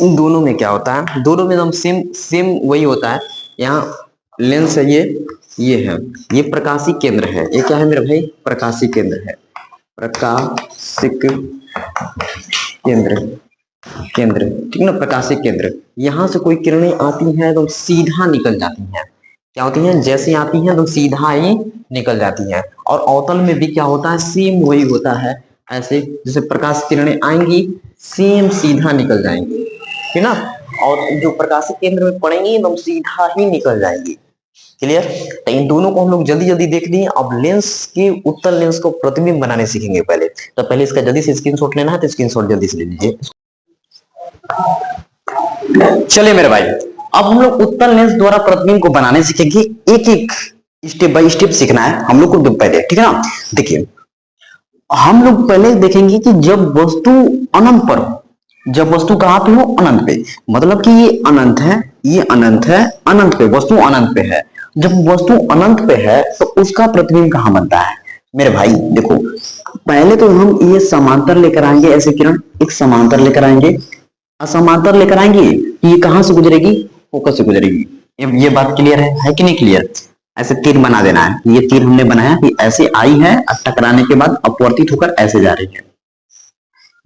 इन दोनों में क्या होता है, दोनों में एकदम सेम सेम वही होता है। यहाँ लेंस है, ये है, ये प्रकाशी केंद्र है, ये क्या है मेरे भाई, प्रकाशी केंद्र है, प्रकाशिक केंद्र, केंद्र, ठीक ना, प्रकाशिक केंद्र। यहाँ से कोई किरणें आती हैं तो सीधा निकल जाती हैं, क्या होती हैं, जैसे आती हैं तो सीधा ही निकल जाती हैं। और अवतल में भी क्या होता है, सेम वही होता है, ऐसे जैसे प्रकाश किरणें आएंगी सेम सीधा निकल जाएंगी, है ना, और जो प्रकाशिक केंद्र में पड़ेंगी एकदम सीधा ही निकल जाएंगी, क्लियर। तो इन दोनों को हम लोग जल्दी जल्दी देख लिए। अब लेंस के उत्तल लेंस को प्रतिबिंब बनाने सीखेंगे पहले, तो पहले इसका जल्दी से स्क्रीनशॉट लेना है, तो स्क्रीनशॉट जल्दी से ले लीजिए। चलिए मेरे भाई, अब हम लोग उत्तल लेंस द्वारा प्रतिबिंब को बनाने सीखेंगे, एक एक स्टेप बाय स्टेप सीखना है हम लोग को पहले, ठीक है ना। देखिए हम लोग पहले देखेंगे कि जब वस्तु अनंत पर हो, जब वस्तु कहां पे हो, अनंत पे, मतलब कि ये अनंत है, ये अनंत है, अनंत पे, वस्तु अनंत पे है। जब वस्तु अनंत पे है तो उसका प्रतिबिंब कहां बनता है मेरे भाई, देखो पहले तो हम ये समांतर लेकर आएंगे, ऐसे किरण एक समांतर लेकर आएंगे, असमांतर लेकर आएंगे, ये कहां से गुजरेगी, फोकस से गुजरेगी। ये बात क्लियर है कि नहीं क्लियर। ऐसे तीर बना देना है, ये तीर हमने बनाया कि ऐसे आई है, टकराने के बाद अपवर्तित होकर ऐसे जा रही है,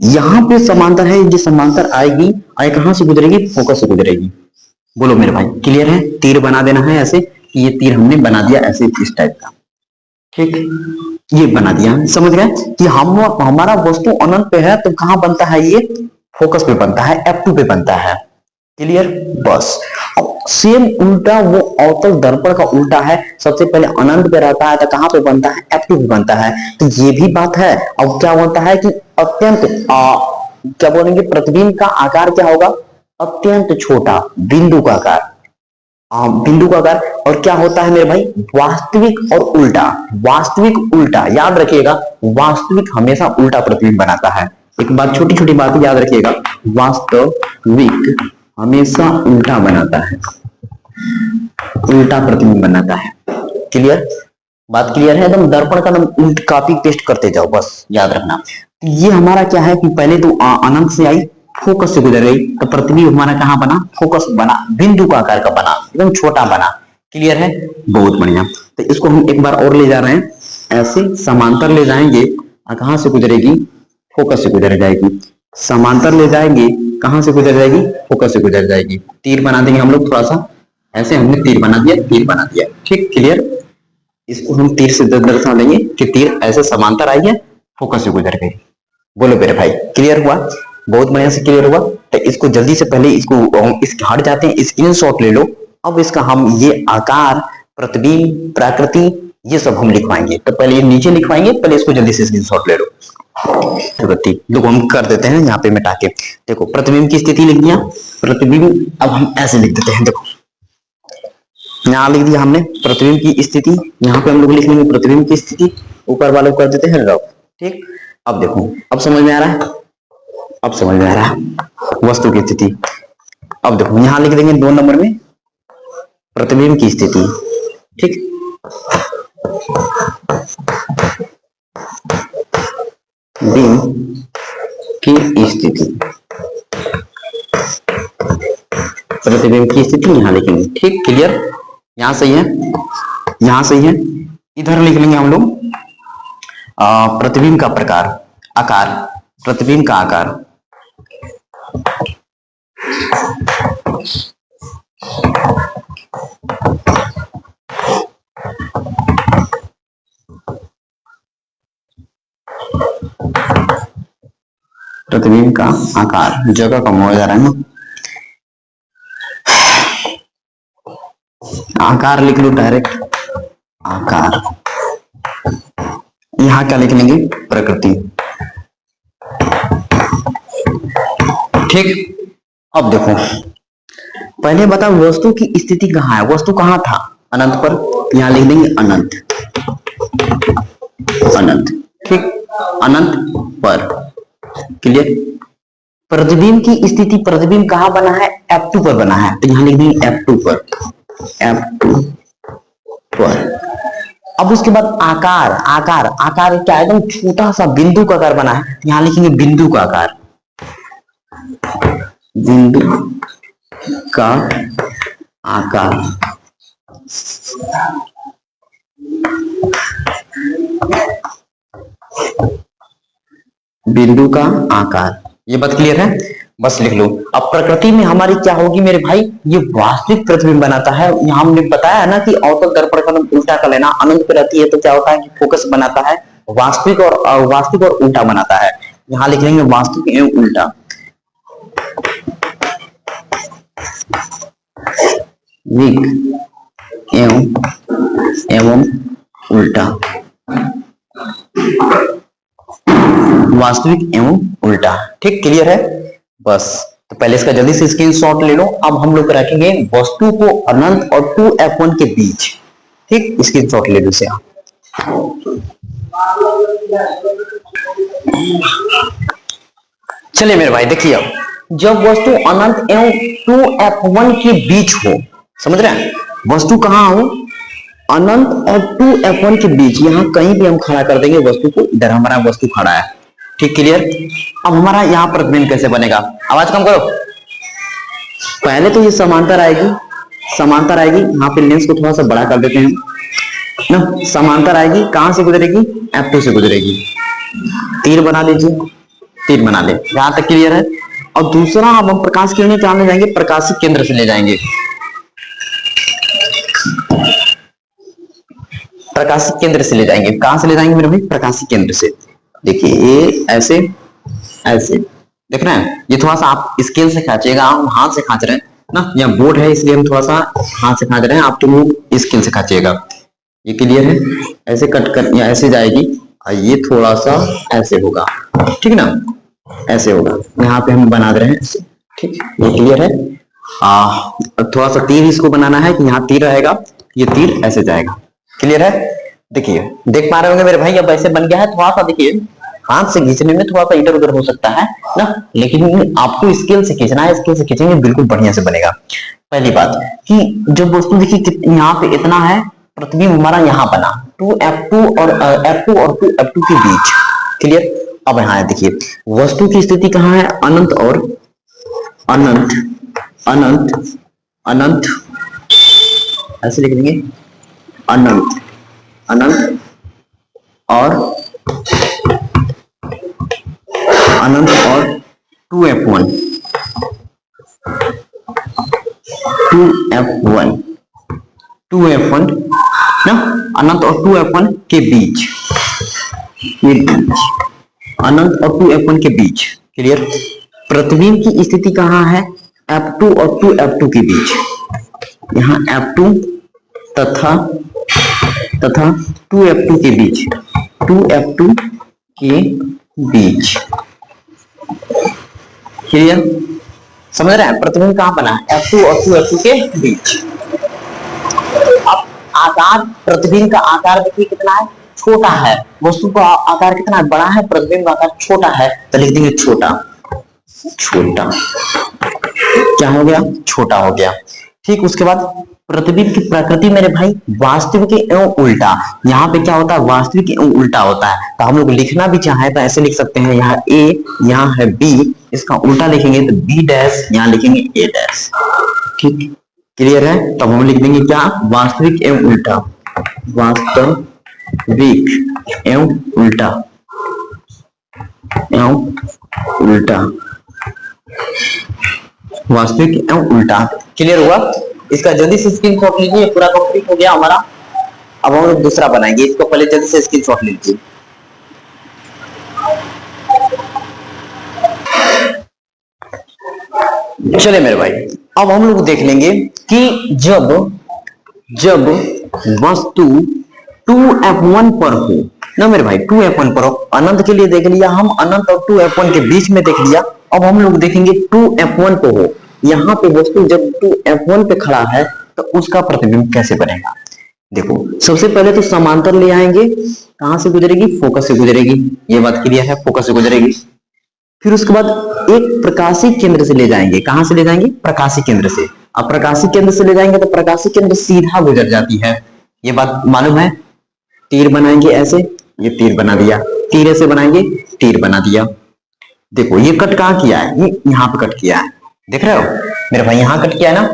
यहां पे समांतर है, ये समांतर आएगी, आए कहां से गुजरेगी, फोकस से गुजरेगी। बोलो मेरे भाई क्लियर है, तीर बना देना है ऐसे, ये तीर हमने बना दिया ऐसे इस टाइप का, ठीक, ये बना दिया, समझ गए कि हम हमारा वस्तु अनंत पे है तो कहां बनता है, ये फोकस पे बनता है, F2 पे बनता है, क्लियर। बस अब सेम उल्टा वो अवतल दर्पण का उल्टा है, सबसे पहले अनंत पे रहता है तो कहां पे बनता है, F2 पे बनता है, तो ये भी बात है। अब क्या होता है कि अत्यंत क्या बोलेंगे, प्रतिबिंब का आकार क्या होगा, अत्यंत छोटा, बिंदु का आकार, बिंदु का आकार। और क्या होता है मेरे भाई, वास्तविक और उल्टा, वास्तविक उल्टा, याद रखिएगा वास्तविक हमेशा उल्टा प्रतिबिंब बनाता है। एक बात, छोटी छोटी बात याद रखिएगा, वास्तविक हमेशा उल्टा बनाता है, उल्टा प्रतिबिंब बनाता है, क्लियर, बात क्लियर है एकदम। दर्पण का उल्ट कॉपी पेस्ट करते जाओ, बस याद रखना। ये हमारा क्या है कि पहले तो अनंत से आई, फोकस से गुजर गई, तो प्रतिबिंब हमारा कहां बना, फोकस बना, बिंदु का आकार का बना, एकदम छोटा बना, क्लियर है, बहुत बढ़िया। तो इसको हम एक बार और ले जा रहे हैं, ऐसे समांतर ले जाएंगे, कहां से गुजरेगी, फोकस से गुजर जाएगी, समांतर ले जाएंगे, कहां से गुजर जाएगी, फोकस से गुजर जाएगी। तीर बना देंगे हम लोग थोड़ा सा, ऐसे हमने तीर बना दिया, तीर बना दिया, ठीक, क्लियर। इसको हम तीर से दर्शा देंगे कि तीर ऐसे समांतर आई है, फोकस से गुजर गई। बोलो मेरे भाई क्लियर हुआ, बहुत बढ़िया से क्लियर हुआ। तो इसको जल्दी से पहले इसको इसके हट जाते हैं, स्क्रीनशॉट ले लो। अब इसका हम ये आकार, प्रतिबिंब, प्रकृति, ये सब हम लिखवाएंगे। तो पहले ये नीचे लिखवाएंगे, पहले इसको जल्दी से स्क्रीनशॉट ले लो। लोग हम कर देते हैं यहाँ पे मिटा के। देखो प्रतिबिंब की स्थिति लिख दिया, प्रतिबिंब अब हम ऐसे लिख देते हैं, देखो यहाँ लिख दिया हमने प्रतिबिंब की स्थिति, यहाँ पे हम लोग लिख लेंगे प्रतिबिंब की स्थिति, ऊपर वाले को कर देते हैं रफ, ठीक। अब देखो, अब समझ में आ रहा है, अब समझ में आ रहा है वस्तु की स्थिति। अब देखो यहाँ लिख देंगे 2 नंबर में प्रतिबिंब की स्थिति, ठीक। बीम की स्थिति, प्रतिबिंब की स्थिति यहां लिखेंगे। ठीक, क्लियर। यहां सही है, यहां सही है। इधर लिख लेंगे हम लोग प्रतिबिंब का प्रकार, आकार, प्रतिबिंब का आकार। प्रतिबिंब का आकार, जगह कम हो जा रहा है ना, आकार लिख लो डायरेक्ट, आकार। यहां क्या लिख लेंगे, प्रकृति। ठीक, अब देखो, पहले बताओ वस्तु की स्थिति कहां है, वस्तु कहां था, अनंत पर, यहां लिख देंगे अनंत, अनंत। ठीक, अनंत पर, क्लियर। प्रतिबिंब की स्थिति, प्रतिबिंब कहां बना है, F2 पर बना है, तो यहां लिख देंगे F2 पर, F2 पर। अब उसके बाद आकार, आकार, आकार क्या है, एकदम छोटा सा बिंदु का आकार बना है, यहां लिखेंगे बिंदु का आकार, बिंदु का आकार। बिंदु का आकार, ये बात क्लियर है, बस लिख लो। अब प्रकृति में हमारी क्या होगी मेरे भाई, ये वास्तविक प्रतिबिंब बनाता है। यहाँ हमने बताया ना कि अवतल दर्पण का उल्टा कर लेना, अनंत पे रहती है तो क्या होता है कि फोकस बनाता है, वास्तविक और उल्टा बनाता है। यहाँ लिख लेंगे वास्तविक एवं उल्टा, एवं उल्टा, वास्तविक एवं उल्टा। ठीक, क्लियर है, बस। तो पहले इसका जल्दी से स्क्रीनशॉट ले लो। अब हम लोग रखेंगे वस्तु को अनंत और 2F1 के बीच। ठीक, स्क्रीनशॉट ले लो इसे आप। चलिए मेरे भाई देखिए, जब वस्तु अनंत एवं 2F1 के बीच हो, समझ रहे हैं, वस्तु कहां हो, अनंत और 2F1 के बीच, यहां कहीं भी हम खड़ा कर देंगे वस्तु को, इधर हमारा वस्तु खड़ा है। ठीक, क्लियर। अब हमारा यहाँ प्रतिबिंब कैसे बनेगा, आवाज कम करो। पहले तो ये समांतर आएगी, समांतर आएगी, यहाँ पे लेंस को थोड़ा सा बड़ा कर देते हैं ना, समांतर आएगी, कहां से गुजरेगी, F2 से गुजरेगी। तीर बना लीजिए, तीर बना ले, यहां तक क्लियर है। और दूसरा अब हम प्रकाश किरणें कहां ले जाएंगे, प्रकाशिक केंद्र से ले जाएंगे, प्रकाशिक केंद्र से ले जाएंगे। कहां से ले जाएंगे मेरे भाई, प्रकाशिक केंद्र से। देखिए ये ऐसे, ऐसे देख रहे हैं, ये थोड़ा सा आप स्केल से खींचिएगा, हम हाथ से खींच रहे हैं ना, यहाँ बोर्ड है इसलिए हम थोड़ा सा हाथ से खींच रहे हैं, आप तो लोग स्केल से खींचिएगा। ये क्लियर है, ऐसे कट कर या ऐसे जाएगी, और ये थोड़ा सा ऐसे होगा, ठीक ना, ऐसे होगा, यहाँ पे हम बना दे रहे हैं। ठीक, ये क्लियर है। थोड़ा सा तीर इसको बनाना है कि यहाँ तीर रहेगा, ये तीर ऐसे जाएगा, क्लियर है। देखिए, देख पा रहे होंगे मेरे भाई, अब ऐसे बन गया है। थोड़ा सा देखिए, हाथ से खींचने में थोड़ा सा इधर उधर हो सकता है ना, लेकिन आपको स्केल से खींचना है, स्केल से खींचेंगे बिल्कुल बढ़िया से बनेगा। पहली बात कि जब वस्तु देखिए यहाँ पे इतना है, प्रतिबिंब हमारा यहाँ बना 2F2 और F2 और 2F2 के बीच, क्लियर। अब यहाँ है देखिए, वस्तु की स्थिति कहाँ है, अनंत और अनंत, अनंत, अनंत, ऐसे लिख देंगे, अनंत, अनंत और अनंत और 2F1, 2F1, 2F1 ना, अनंत और 2F1 के बीच, ये बीच, अनंत और 2F1 के बीच, क्लियर। प्रतिबिंब की स्थिति कहाँ है, F2 और 2F2 के बीच, यहाँ F2 तथा 2F2 के बीच, 2F2 के बीच, क्लियर। समझ रहे हैं, प्रतिबिंब कहां बना है, F2 और 2F2 के बीच। अब आकार, प्रतिबिंब का आकार देखिए कितना है, छोटा है, वस्तु का आकार कितना है, बड़ा है, प्रतिबिंब का आकार छोटा है, तो लिख देंगे छोटा, छोटा, क्या हो गया, छोटा हो गया। ठीक, उसके बाद प्रतिबिंब की प्रकृति मेरे भाई वास्तविक एवं उल्टा। यहाँ पे क्या होता है, वास्तविक एवं उल्टा होता है। तो हम लोग लिखना भी चाहे तो ऐसे लिख सकते हैं, यहाँ ए, यहाँ है बी, इसका उल्टा लिखेंगे तो बी डैश, यहाँ लिखेंगे ए डैश। ठीक, क्लियर है। तब हम लिख देंगे क्या, वास्तविक एवं उल्टा, वास्तविक एवं उल्टा, एवं उल्टा, वास्तविक एवं उल्टा। क्लियर हुआ। इसका जल्दी से स्क्रीनशॉट लीजिए, पूरा कंप्लीट हो गया हमारा। अब हम लोग दूसरा बनाएंगे, इसको पहले जल्दी से स्क्रीनशॉट लीजिए। चले मेरे भाई, अब हम लोग देख लेंगे कि जब वस्तु 2f1 पर हो ना मेरे भाई, 2f1 पर हो, अनंत के लिए देख लिया हम, अनंत और 2f1 के बीच में देख लिया। अब हम लोग देखेंगे 2f1 पे हो, यहाँ पे वस्तु जब 2f1 पे खड़ा है तो उसका प्रतिबिंब कैसे बनेगा। देखो सबसे पहले तो समांतर ले आएंगे, कहां से गुजरेगी, फोकस से गुजरेगी, ये बात क्लियर है, फोकस से गुजरेगी। फिर उसके बाद एक प्रकाशी केंद्र से ले जाएंगे, कहां से ले जाएंगे, प्रकाशी केंद्र से। अब प्रकाशी केंद्र से ले जाएंगे तो प्रकाशी केंद्र सीधा गुजर जाती है, ये बात मालूम है। तीर बनाएंगे ऐसे, ये तीर बना दिया, तीर ऐसे बनाएंगे, तीर बना दिया। देखो ये कट कहाँ किया है, ये यहाँ पे कट किया है, देख रहे हो मेरे भाई, यहाँ कट किया है ना।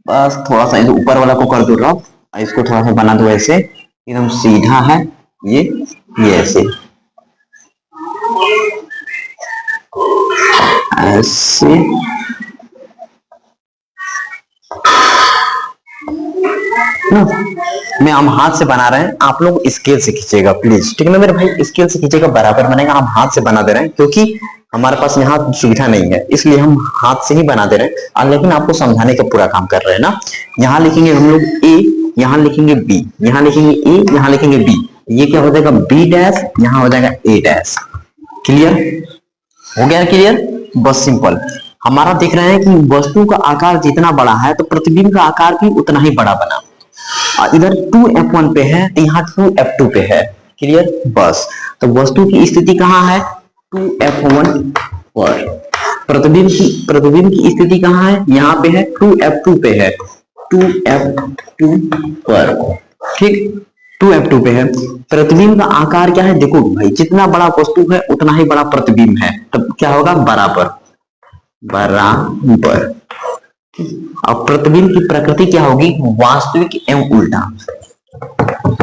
बस थोड़ा सा ऊपर वाला को कर दो रफ, इसको थोड़ा सा बना दो ऐसे, एकदम सीधा है ये ऐसे ऐसे। मैं हम हाथ से बना रहे हैं, आप लोग स्केल से खींचेगा प्लीज, ठीक है ना मेरे भाई, स्केल से खींचेगा बराबर बनेगा। हम हाथ से बना दे रहे हैं क्योंकि हमारे पास यहाँ सुविधा नहीं है, इसलिए हम हाथ से ही बना दे रहे हैं, लेकिन आपको समझाने का पूरा काम कर रहे हैं ना। यहाँ लिखेंगे हम लोग ए, यहाँ लिखेंगे बी, यहाँ लिखेंगे ए, यहाँ लिखेंगे बी, ये क्या हो जाएगा बी डैश, यहाँ हो जाएगा ए डैश। क्लियर हो गया, क्लियर, बस सिंपल। हमारा देख रहे हैं कि वस्तु का आकार जितना बड़ा है तो प्रतिबिंब का आकार भी उतना ही बड़ा बना। इधर 2f1 पे है, यहाँ 2f2 पे है, क्लियर, बस। तो वस्तु की स्थिति कहाँ है, 2f1 पर। प्रतिबिंब की स्थिति कहाँ है, यहाँ पे है, 2f2 पे है, 2f2 पर, ठीक, 2f2 पे है। प्रतिबिंब का आकार क्या है, देखो भाई जितना बड़ा वस्तु है उतना ही बड़ा प्रतिबिंब है, तब क्या होगा, बराबर, बराबर। अब प्रतिबिंब की प्रकृति क्या होगी, वास्तविक एवं उल्टा,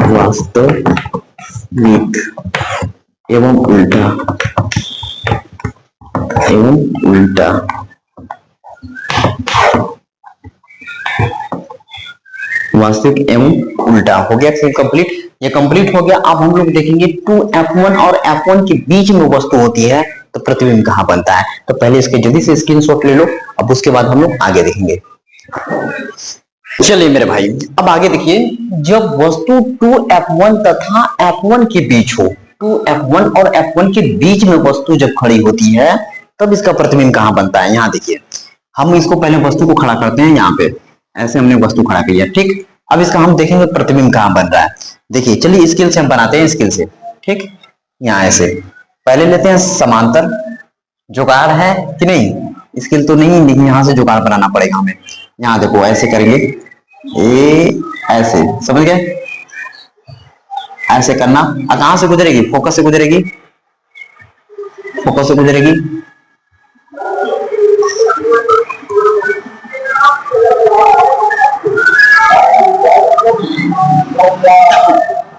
वास्तविक एवं उल्टा, एवं उल्टा। वास्तविक एवं उल्टा हो गया कंप्लीट, ये कंप्लीट हो गया। अब हम लोग देखेंगे 2f1 और f1 के बीच में वस्तु होती है तो प्रतिबिंब कहां बनता है। तो पहले इसके जल्दी से स्क्रीनशॉट ले लो, अब उसके बाद हम लोग आगे देखेंगे। चलिए मेरे भाई, अब आगे देखिए, जब वस्तु 2f1 तथा f1 के बीच हो, 2f1 और f1 के बीच में वस्तु जब खड़ी होती है तब इसका प्रतिबिंब कहां बनता है। यहाँ देखिए, हम इसको पहले वस्तु को खड़ा करते हैं, यहाँ पे ऐसे हमने वस्तु खड़ा किया, ठीक। अब इसका हम देखेंगे प्रतिबिंब कहां बन रहा है। देखिए चलिए स्केल से हम बनाते हैं, स्केल से, ठीक। यहाँ ऐसे पहले लेते हैं समांतर, जुगाड़ है कि नहीं, स्केल तो नहीं, लेकिन यहाँ से जुगाड़ बनाना पड़ेगा हमें। यहाँ देखो ऐसे करेंगे, ए ऐसे, समझ गए, ऐसे करना। अब कहां से गुजरेगी, फोकस से गुजरेगी, फोकस से गुजरेगी,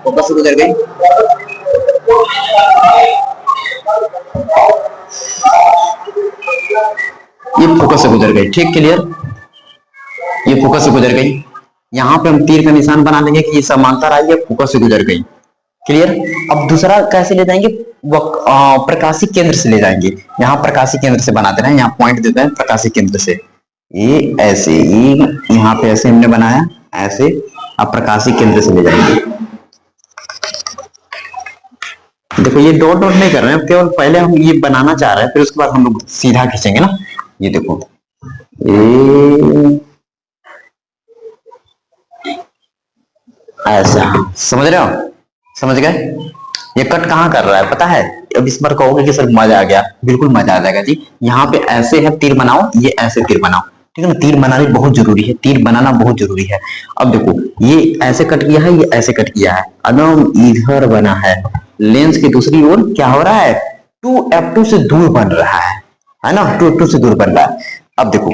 फोकस से गुजर गई, ये फोकस से गुजर गई, ठीक, क्लियर, ये फोकस से गुजर गई। यहाँ पे हम तीर का निशान बना लेंगे कि ये समांतर आई है, फोकस से गुजर गई, क्लियर। अब दूसरा कैसे ले जाएंगे, प्रकाशी केंद्र से ले जाएंगे। यहाँ प्रकाशी केंद्र से बनाते हैं, यहाँ पॉइंट देते हैं प्रकाशी केंद्र से, ये ऐसे, ये यहाँ पे ऐसे हमने बनाया ऐसे। अब प्रकाशी केंद्र से ले जाएंगे, देखो ये डॉट डॉट नहीं कर रहे हैं, केवल पहले हम ये बनाना चाह रहे हैं, फिर उसके बाद हम लोग सीधा खींचेंगे ना। ये देखो ऐसा, समझ रहे हो, समझ गए। ये कट कहाँ कर रहा है पता है, अब इस बार कहोगे कि सर मजा आ गया, बिल्कुल मजा आ जाएगा जी। यहाँ पे ऐसे है तीर बनाओ, ये ऐसे तीर बनाओ, ठीक है ना, तीर बनानी बहुत जरूरी है, तीर बनाना बहुत जरूरी है। अब देखो ये ऐसे कट किया है, ये ऐसे कट किया है, अदम इधर बना है, लेंस की दूसरी ओर क्या हो रहा है, 2f2 से दूर बन रहा है ना, 2f2 से दूर बन रहा है। अब देखो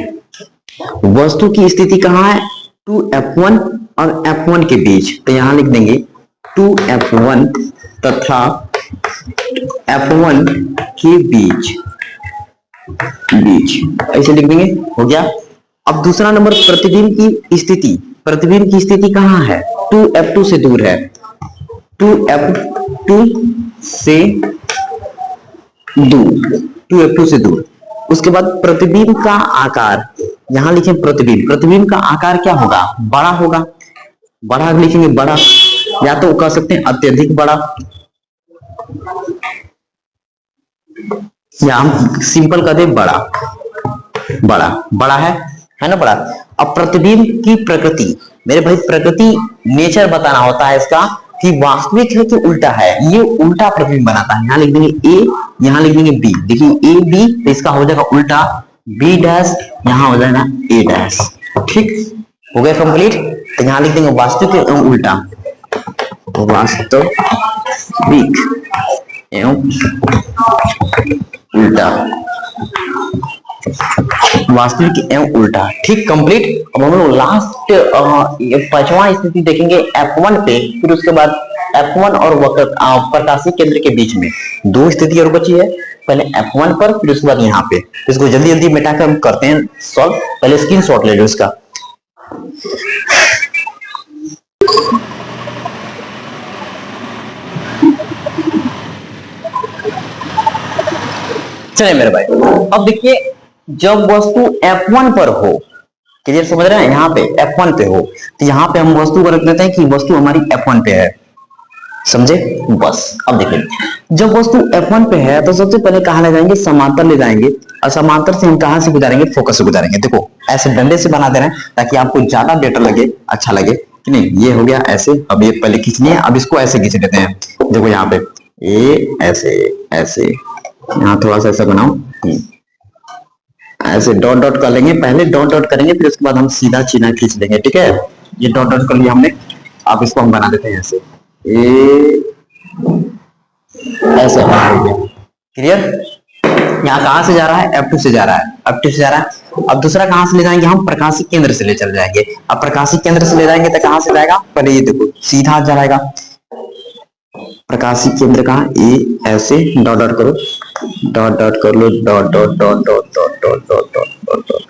वस्तु की स्थिति कहाँ है, 2f1 और f1 के बीच, तो यहां लिख देंगे 2f1 तथा f1 के बीच, ऐसे लिख देंगे, हो गया। अब दूसरा नंबर प्रतिबिंब की स्थिति, प्रतिबिंब की स्थिति कहाँ है, 2f2 से दूर है, 2f2 से दूर, 2f2 से दूर। उसके बाद प्रतिबिंब का आकार, यहां लिखें प्रतिबिंब, प्रतिबिंब का आकार क्या होगा, बड़ा होगा, बड़ा लिखेंगे, बड़ा, या तो कह सकते हैं अत्यधिक बड़ा, या हम सिंपल कर दे बड़ा, बड़ा, बड़ा है ना, बड़ा। अब प्रतिबिंब की प्रकृति, मेरे भाई प्रकृति नेचर बताना होता है इसका, कि वास्तविक है कि उल्टा है, ये उल्टा प्रतिबिंब बनाता है। यहां लिख देंगे ए, यहां लिख देंगे बी, देखिए ए बी, तो इसका हो जाएगा उल्टा बी डैश, यहां हो जाएगा ए डैश, ठीक हो गया कंप्लीट। तो यहां लिख देंगे वास्तविक एवं उल्टा, वास्तविक एवं उल्टा, वास्तविक एवं उल्टा, ठीक कंप्लीट। अब हम लोग लास्ट 5वां स्थिति देखेंगे F1 पे, फिर उसके बाद F1 और प्रकाशीय केंद्र के बीच में 2 स्थिति और बची है, पहले F1 पर, फिर उसके बाद यहाँ पे। इसको जल्दी जल्दी मिटाकर हम करते हैं सॉल्व, पहले स्क्रीनशॉट ले लो इसका। चलिए मेरे भाई, अब देखिए जब वस्तु F1 पर हो, क्लियर समझ रहे हैं, यहाँ पे F1 पे हो, तो यहाँ पे हम वस्तु को रख देते हैं कि वस्तु हमारी F1 पे है, समझे बस। अब देखिए जब वस्तु F1 पे है तो सबसे पहले कहाँ ले जाएंगे, समांतर ले जाएंगे, और समांतर से हम कहाँ से गुजारेंगे, फोकस से गुजारेंगे। देखो ऐसे डंडे से बना देना है ताकि आपको ज्यादा बेटर लगे, अच्छा लगे कि नहीं। ये हो गया ऐसे, अब ये पहले खींचनी है, अब इसको ऐसे खींच लेते हैं। देखो यहाँ पे ये ऐसे ऐसे, यहाँ थोड़ा सा ऐसा बनाओ, ऐसे डॉट डॉट कर लेंगे, पहले डॉट डॉट करेंगे, फिर उसके बाद हम सीधा चिन्ह खींच लेंगे, ठीक है। ये डॉट डॉट कर लिया हमने, अब इसको हम बना देते हैं ऐसे, ऐसे क्लियर। यहाँ कहां से जा रहा है, F2 से जा रहा है, F2 से जा रहा है। अब दूसरा कहां से ले जाएंगे, हम प्रकाशिक केंद्र से ले चल जाएंगे। अब प्रकाशिक केंद्र से ले जाएंगे तो कहां से जाएगा, पहले ये देखो सीधा जाएगा, प्रकाशिक केंद्र कहां, ए ऐसे डॉट डॉट करो, डॉट डॉट कर लो, dot dot dot dot dot dot dot dot dot,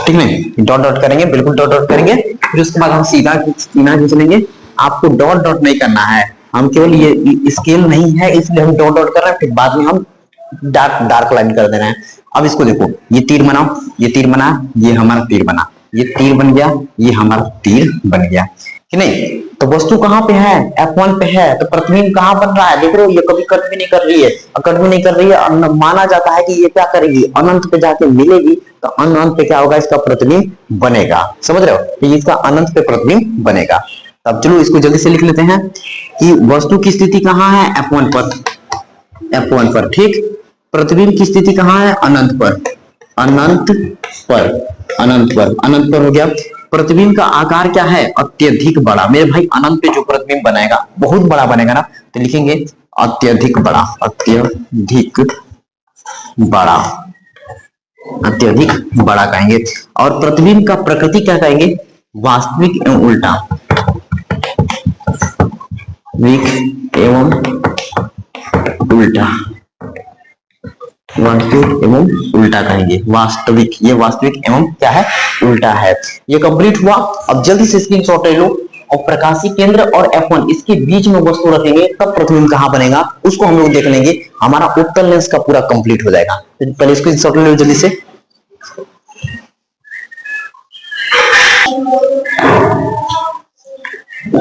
ठीक है, डॉट डॉट करेंगे, बिल्कुल डॉट डॉट करेंगे। फिर उसके बाद हम सीधा खींच लेंगे। आपको डॉट डॉट नहीं करना है, हम केवल ये स्केल नहीं है इसलिए हम डॉट डॉट कर रहे हैं, फिर बाद में हम डार्क डार्क लाइन कर देना है। अब इसको देखो, ये तीर बनाओ, ये तीर बना, ये हमारा तीर बना, ये तीर बन गया, ये हमारा तीर बन गया कि नहीं। तो वस्तु कहां पे है, F1 पे है, तो प्रतिबिंब कहां बन रहा है, देख रहे हो, ये कभी कट भी नहीं कर रही है, कट भी नहीं कर रही है, माना जाता है कि ये क्या करेगी, अनंत पे जाके मिलेगी, तो अनंत पे क्या होगा, इसका प्रतिबिंब बनेगा, समझ रहे हो, तो इसका अनंत पे प्रतिबिंब बनेगा। अब चलो इसको जल्दी से लिख लेते हैं कि वस्तु की स्थिति कहां है, F1 पर, F1 पर, ठीक। प्रतिबिंब की स्थिति कहां है, अनंत पर, अनंत पर, अनंत पर, अनंत पर हो गया। प्रतिबिंब का आकार क्या है, अत्यधिक बड़ा। मेरे भाई अनंत पे जो प्रतिबिंब बनाएगा बहुत बड़ा बनेगा ना, तो लिखेंगे अत्यधिक बड़ा, अत्यधिक बड़ा, अत्यधिक बड़ा कहेंगे। और प्रतिबिंब का प्रकृति क्या कहेंगे, वास्तविक एवं उल्टा, वास्तविक एवं उल्टा, वास्तविक एवं उल्टा कहेंगे, वास्तविक, ये वास्तविक एवं क्या है, उल्टा है। ये कंप्लीट हुआ। अब जल्दी से स्क्रीनशॉट ले लो, और प्रकाशीय केंद्र और F1 इसके बीच में वस्तु रखेंगे, तब प्रतिबिंब कहां बनेगा उसको हम लोग देख लेंगे, हमारा उत्तल लेंस का पूरा कंप्लीट हो जाएगा। तो पहले स्क्रीनशॉट ले लो जल्दी से।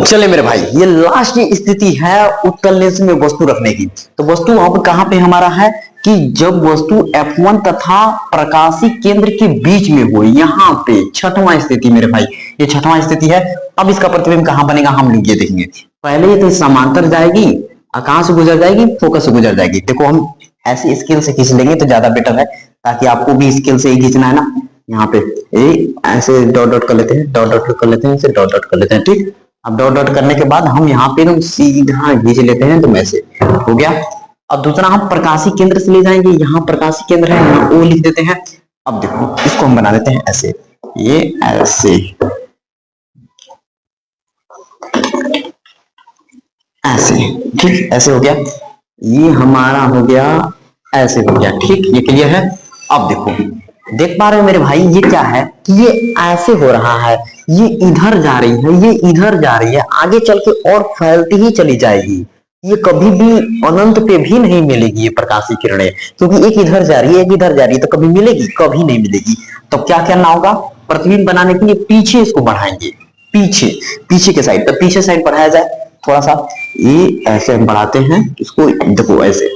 चले मेरे भाई, ये लास्ट स्थिति है उत्तल लेंस में वस्तु रखने की। तो वस्तु अब कहां पे हमारा है कि जब वस्तु F1 तथा प्रकाशीय केंद्र के बीच में हो, यहाँ पे 6वां स्थिति मेरे भाई, ये 6वां स्थिति है। अब इसका प्रतिबिंब कहां बनेगा हम लोग ये देखेंगे। पहले ये तो समांतर जाएगी, कहां से गुजर जाएगी, फोकस से गुजर जाएगी। देखो हम ऐसे स्केल से खींच लेंगे तो ज्यादा बेटर है, ताकि आपको भी स्केल से ही खींचना है ना। यहाँ पे ये ऐसे डॉट डॉट कर लेते हैं, डॉट डॉट कर लेते हैं, ऐसे डॉट डॉट कर लेते हैं। ठीक, अब डॉट डॉट करने के बाद हम यहाँ पे ना सीधा खींच लेते हैं, तो ऐसे हो गया। अब दूसरा हम प्रकाशीय केंद्र से ले जाएंगे, यहाँ प्रकाशीय केंद्र है, यहाँ ओ लिख देते हैं। अब देखो इसको हम बना देते हैं ऐसे, ये ऐसे ऐसे, ठीक, ऐसे हो गया। ये हमारा हो गया, ऐसे हो गया। ठीक, ये क्लियर है। अब देखो, देख पा रहे हो मेरे भाई, ये क्या है कि ये ऐसे हो रहा है, ये इधर जा रही है, ये इधर जा रही है, आगे चल के और फैलती ही चली जाएगी। ये कभी भी अनंत पे भी नहीं मिलेगी ये प्रकाशीय किरणें, क्योंकि एक इधर जा रही है, एक इधर जा रही है, तो कभी मिलेगी? कभी नहीं मिलेगी। तो क्या करना होगा? प्रतिबिंब बनाने के लिए पीछे इसको बढ़ाएंगे, पीछे, पीछे के साइड, तो पीछे साइड बढ़ाया जाए थोड़ा सा। ये ऐसे हम बढ़ाते हैं इसको, देखो ऐसे,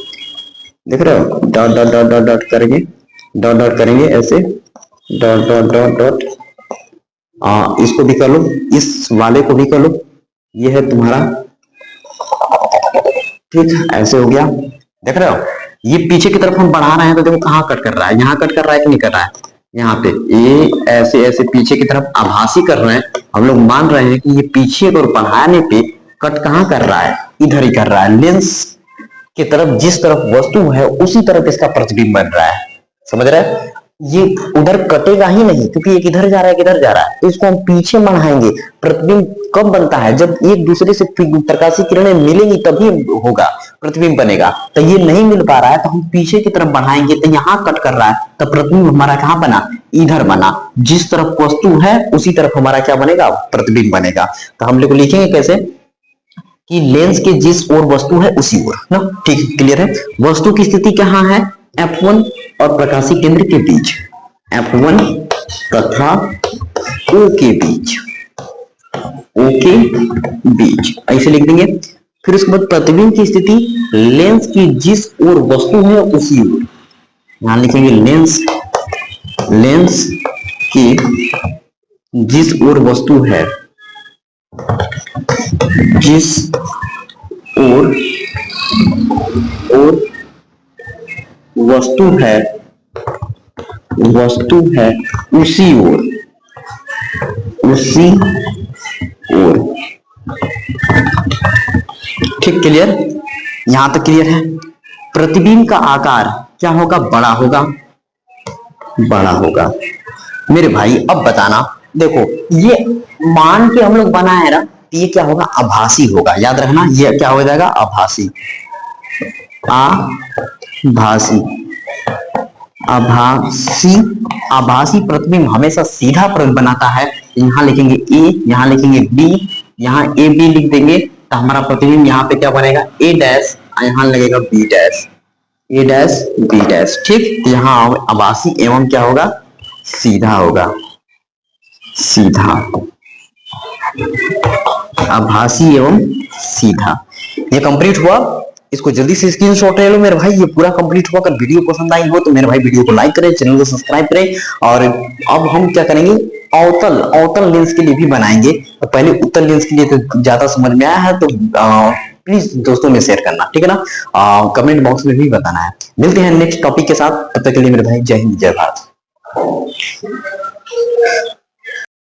देख रहे हो, dot dot dot dot dot करेंगे, डॉट डॉट करेंगे ऐसे, डॉट डॉट डॉट डॉट। इसको भी कर लो, इस वाले को भी कर लो, ये है तुम्हारा। ठीक, ऐसे हो गया, देख रहे हो। ये पीछे की तरफ हम बढ़ा रहे हैं, तो देखो कहाँ कट कर रहा है, यहाँ कट कर रहा है कि नहीं कर रहा है, यहाँ पे ये ऐसे ऐसे पीछे की तरफ आभासी कर रहे हैं। हम लोग मान रहे हैं कि ये पीछे को बढ़ाने पे कट कहाँ कर रहा है, इधर ही कर रहा है। लेंस की तरफ जिस तरफ वस्तु है उसी तरफ इसका प्रतिबिंब बन रहा है, समझ रहे हैं? ये उधर कटेगा ही नहीं, क्योंकि एक इधर जा रहा है, किधर जा रहा है, तो इसको हम पीछे बढ़ाएंगे। प्रतिबिंब कब बनता है? जब एक दूसरे से प्रकाशीय किरणें मिलेंगी तभी होगा, प्रतिबिंब बनेगा। तो ये नहीं मिल पा रहा है, तो हम पीछे की तरफ बढ़ाएंगे, तो यहाँ कट कर रहा है, तो प्रतिबिंब हमारा कहाँ बना? इधर बना। जिस तरफ वस्तु है उसी तरफ हमारा क्या बनेगा? प्रतिबिंब बनेगा। तो हम लोग लिखेंगे कैसे कि लेंस के जिस ओर वस्तु है उसी ओर ना। ठीक, क्लियर है। वस्तु की स्थिति कहाँ है? F1 और प्रकाशीय केंद्र के बीच, F1 तथा O के बीच, O के बीच, ऐसे लिख देंगे। फिर उसके बाद प्रतिबिंब की स्थिति लेंस की जिस ओर वस्तु है उसी ओर, यहां लिखेंगे लेंस, लेंस की जिस ओर वस्तु है, जिस ओर वस्तु है, वस्तु है उसी ओर, उसी ओर। ठीक, क्लियर, यहां तक क्लियर है। प्रतिबिंब का आकार क्या होगा? बड़ा होगा, बड़ा होगा। मेरे भाई अब बताना, देखो ये मान के हम लोग बनाए ना, ये क्या होगा? आभासी होगा, याद रखना, ये क्या हो जाएगा? आभासी, आभासी, आभासी। आभासी प्रतिबिंब हमेशा सीधा प्रतिबिंब बनाता है। यहाँ लिखेंगे ए, यहाँ लिखेंगे बी, यहाँ ए बी लिख देंगे, तो हमारा प्रतिबिंब यहाँ पे क्या बनेगा? ए डैश, यहाँ लगेगा बी डैश, ए डैश बी डैश। ठीक, यहाँ आभासी एवं क्या होगा? सीधा होगा, सीधा, आभासी एवं सीधा। ये कंप्लीट हुआ, इसको जल्दी से स्क्रीनशॉट ले लो मेरे भाई, ये पूरा कंप्लीट हुआ। अगर वीडियो पसंद आई हो तो मेरे भाई वीडियो को लाइक करें, चैनल को सब्सक्राइब करें। और अब हम क्या करेंगे? अवतल, अवतल लेंस के लिए भी बनाएंगे। तो पहले उत्तल लेंस के लिए तो ज्यादा समझ में आया है, तो प्लीज दोस्तों में शेयर करना, ठीक है ना। कमेंट बॉक्स में भी बताना है। मिलते हैं नेक्स्ट टॉपिक के साथ, तब तक के लिए मेरे भाई जय हिंद, जय भारत।